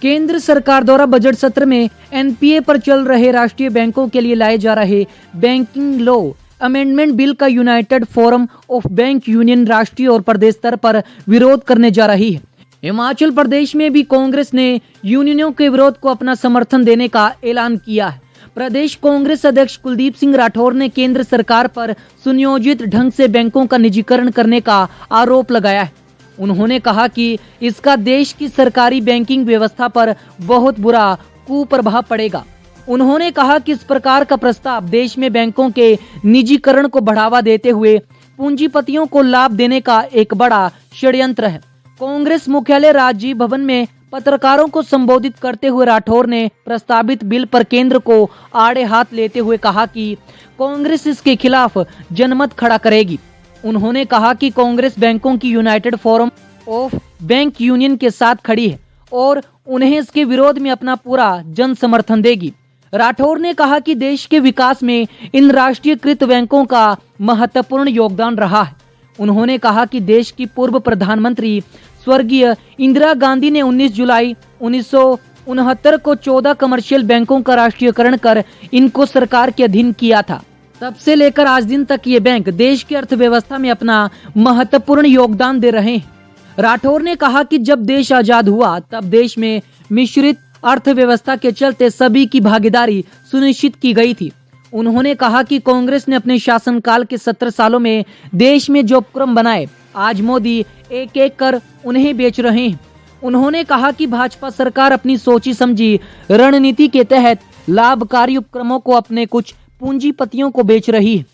केंद्र सरकार द्वारा बजट सत्र में एनपीए पर चल रहे राष्ट्रीय बैंकों के लिए लाए जा रहे बैंकिंग लॉ अमेंडमेंट बिल का United forum of bank union राष्ट्रीय और प्रदेश स्तर पर विरोध करने जा रही है। हिमाचल प्रदेश में भी कांग्रेस ने यूनियनों के विरोध को अपना समर्थन देने का ऐलान किया है। प्रदेश कांग्रेस अध्यक्ष कुलदीप सिंह राठौर ने केंद्र सरकार पर सुनियोजित ढंग से बैंकों का निजीकरण करने का आरोप लगाया है। उन्होंने कहा कि इसका देश की सरकारी बैंकिंग व्यवस्था पर बहुत बुरा कुप्रभाव पड़ेगा। उन्होंने कहा कि इस प्रकार का प्रस्ताव देश में बैंकों के निजीकरण को बढ़ावा देते हुए पूंजीपतियों को लाभ देने का एक बड़ा षड्यंत्र है। कांग्रेस मुख्यालय राजीव भवन में पत्रकारों को संबोधित करते हुए राठौर ने प्रस्तावित बिल पर केंद्र को आड़े हाथ लेते हुए कहा कि कांग्रेस इसके खिलाफ जनमत खड़ा करेगी। उन्होंने कहा कि कांग्रेस बैंकों की United forum of bank union के साथ खड़ी है और उन्हें इसके विरोध में अपना पूरा जन समर्थन देगी। राठौर ने कहा कि देश के विकास में इन राष्ट्रीयकृत बैंकों का महत्वपूर्ण योगदान रहा है। उन्होंने कहा कि देश की पूर्व प्रधानमंत्री स्वर्गीय इंदिरा गांधी ने 19 जुलाई 1969 को 14 कमर्शियल बैंकों का राष्ट्रीयकरण कर इनको सरकार के अधीन किया था। तब से लेकर आज दिन तक ये बैंक देश की अर्थव्यवस्था में अपना महत्वपूर्ण योगदान दे रहे हैं। राठौर ने कहा कि जब देश आजाद हुआ तब देश में मिश्रित अर्थव्यवस्था के चलते सभी की भागीदारी सुनिश्चित की गई थी। उन्होंने कहा कि कांग्रेस ने अपने शासनकाल के 17 सालों में देश में जो उपक्रम बनाए, आज मोदी एक एक कर उन्हें बेच रहे हैं। उन्होंने कहा कि भाजपा सरकार अपनी सोची समझी रणनीति के तहत लाभकारी उपक्रमों को अपने कुछ पूंजीपतियों को बेच रही है।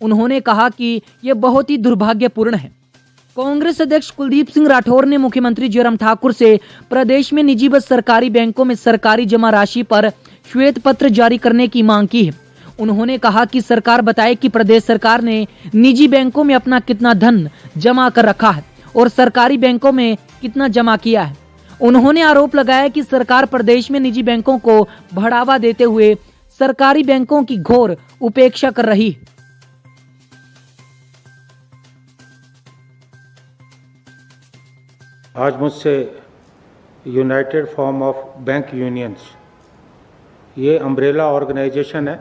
उन्होंने कहा कि यह बहुत ही दुर्भाग्यपूर्ण है। कांग्रेस अध्यक्ष कुलदीप सिंह राठौर ने मुख्यमंत्री जयराम ठाकुर से प्रदेश में निजी व सरकारी बैंकों में सरकारी जमा राशि पर श्वेत पत्र जारी करने की मांग की है। उन्होंने कहा कि सरकार बताए कि प्रदेश सरकार ने निजी बैंकों में अपना कितना धन जमा कर रखा है और सरकारी बैंकों में कितना जमा किया है। उन्होंने आरोप लगाया कि सरकार प्रदेश में निजी बैंकों को बढ़ावा देते हुए सरकारी बैंकों की घोर उपेक्षा कर रही है। आज मुझसे United forum of bank unions, ये अम्ब्रेला ऑर्गेनाइजेशन है।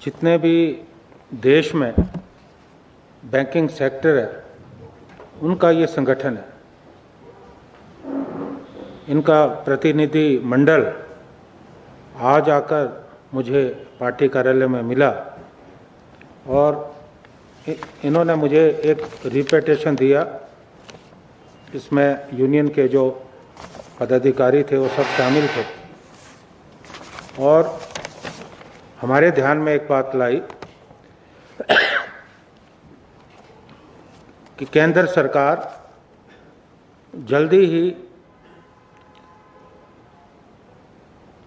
जितने भी देश में बैंकिंग सेक्टर है उनका ये संगठन है। इनका प्रतिनिधि मंडल आज आकर मुझे पार्टी कार्यालय में मिला और इन्होंने मुझे एक रिप्रेजेंटेशन दिया। इसमें यूनियन के जो पदाधिकारी थे वो सब शामिल थे और हमारे ध्यान में एक बात लाई कि केंद्र सरकार जल्दी ही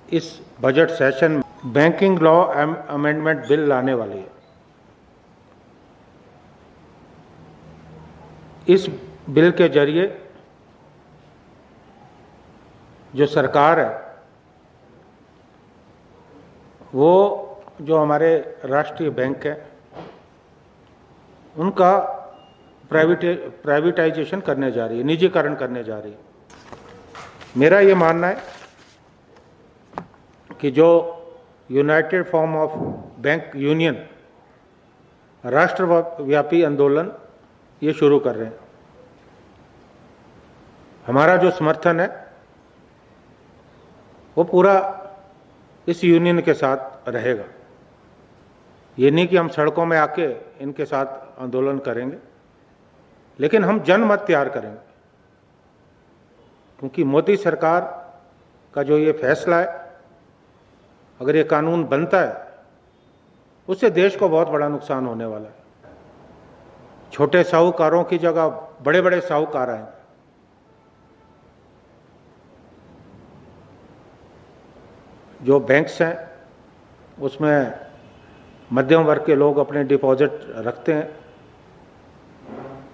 इस बजट सेशन में बैंकिंग लॉ अमेंडमेंट बिल लाने वाली है। इस बिल के जरिए जो सरकार है वो जो हमारे राष्ट्रीय बैंक है उनका प्राइवेटाइजेशन करने जा रही है, निजीकरण करने जा रही है। मेरा ये मानना है कि जो United forum of bank union राष्ट्रव्यापी आंदोलन ये शुरू कर रहे हैं, हमारा जो समर्थन है वो पूरा इस यूनियन के साथ रहेगा। ये नहीं कि हम सड़कों में आके इनके साथ आंदोलन करेंगे, लेकिन हम जनमत तैयार करेंगे, क्योंकि मोदी सरकार का जो ये फैसला है, अगर ये कानून बनता है उससे देश को बहुत बड़ा नुकसान होने वाला है। छोटे साहूकारों की जगह बड़े बड़े साहूकार आएंगे। जो बैंक्स हैं उसमें मध्यम वर्ग के लोग अपने डिपॉजिट रखते हैं,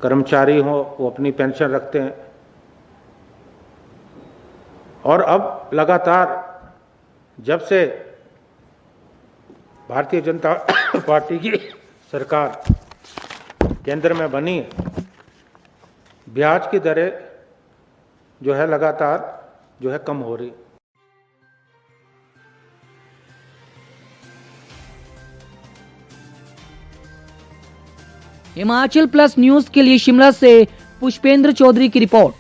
कर्मचारी हो वो अपनी पेंशन रखते हैं और अब लगातार जब से भारतीय जनता पार्टी की सरकार केंद्र में बनी है, ब्याज की दरें जो है लगातार जो है कम हो रही। हिमाचल प्लस न्यूज के लिए शिमला से पुष्पेंद्र चौधरी की रिपोर्ट।